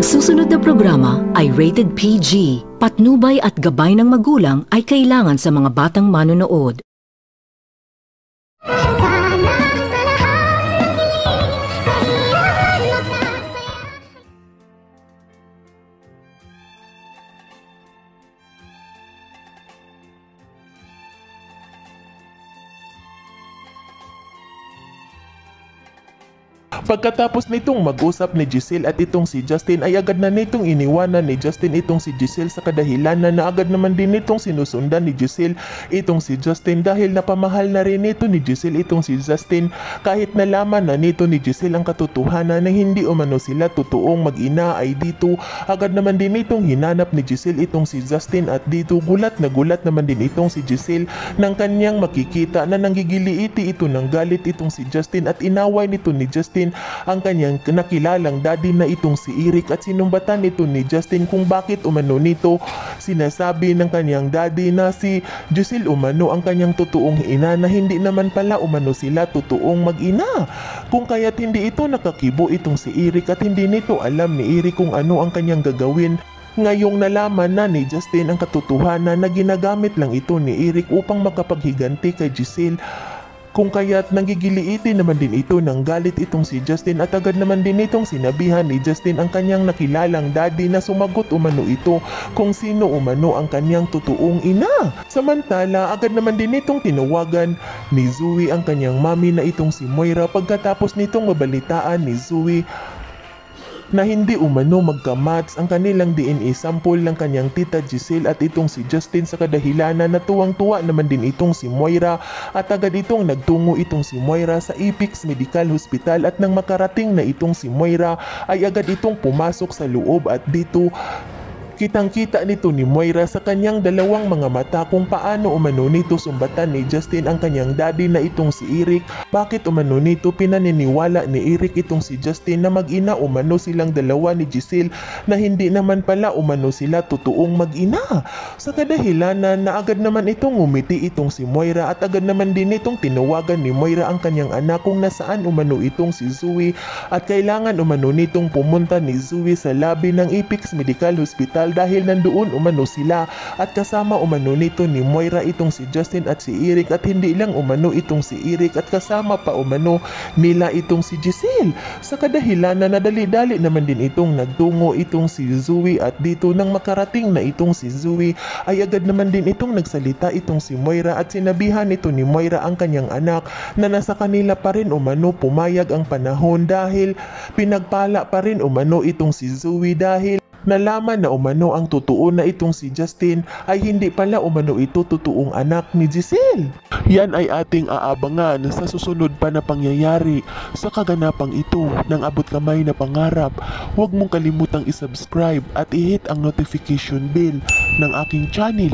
Ang susunod na programa ay rated PG. Patnubay at gabay ng magulang ay kailangan sa mga batang manonood. Pagkatapos nitong mag-usap ni Giselle at itong si Justin ay agad na nitong iniwanan ni Justin itong si Giselle sa kadahilanan na agad naman din nitong sinusundan ni Giselle itong si Justin dahil napamahal na rin nito ni Giselle itong si Justin kahit nalaman na nito ni Giselle ang katotohanan na hindi umano sila totoong mag-ina ay dito agad naman din nitong hinanap ni Giselle itong si Justin at dito gulat naman din itong si Giselle nang kanyang makikita na nanggigiliiti ito ng galit itong si Justin at inaway nito ni Justin ang kanyang nakilalang daddy na itong si Eric at sinumbatan nito ni Justin kung bakit umano nito sinasabi ng kanyang daddy na si Giselle umano ang kanyang totoong ina na hindi naman pala umano sila totoong mag-ina. Kung kaya't hindi ito nakakibo itong si Eric at hindi nito alam ni Eric kung ano ang kanyang gagawin. Ngayong nalaman na ni Justin ang katotohanan na ginagamit lang ito ni Eric upang makapaghiganti kay Giselle. Kung kaya't nanggigiliiti naman din ito ng galit itong si Justin at agad naman din itong sinabihan ni Justin ang kanyang nakilalang daddy na sumagot umano ito kung sino umano ang kanyang totoong ina. Samantala, agad naman din itong tinawagan ni Zoe ang kanyang mami na itong si Moira pagkatapos nitong mabalitaan ni Zoe na hindi umano magkamats ang kanilang DNA sample ng kanyang tita Giselle at itong si Justin sa kadahilanan na tuwang-tuwa naman din itong si Moira at agad itong nagtungo itong si Moira sa Apex Medical Hospital at nang makarating na itong si Moira ay agad itong pumasok sa loob at dito kitang-kita nito ni Moira sa kanyang dalawang mga mata kung paano umano nito sumbatan ni Justin ang kanyang daddy na itong si Eric. Bakit umano nito pinaniniwala ni Eric itong si Justin na mag-ina umano silang dalawa ni Giselle na hindi naman pala umano sila totoong mag-ina. Sa kadahilanan na agad naman itong ngumiti itong si Moira at agad naman din itong tinawagan ni Moira ang kanyang anak kung nasaan umano itong si Zoe at kailangan umano nitong pumunta ni Zoe sa lobby ng Apex Medical Hospital dahil nandoon umano sila at kasama umano nito ni Moira itong si Justin at si Eric at hindi lang umano itong si Eric at kasama pa umano nila itong si Giselle. Sa kadahilanan na dali-dali naman din itong nagtungo itong si Zoe at dito nang makarating na itong si Zoe ay agad naman din itong nagsalita itong si Moira at sinabihan nito ni Moira ang kanyang anak na nasa kanila pa rin umano pumayag ang panahon dahil pinagpala pa rin umano itong si Zoe dahil nalaman na umano ang totoo na itong si Justin ay hindi pala umano ito totoong anak ni Giselle. Yan ay ating aabangan sa susunod pa na pangyayari sa kaganapang ito ng abot kamay na pangarap. Huwag mong kalimutang isubscribe at i-hit ang notification bell ng aking channel.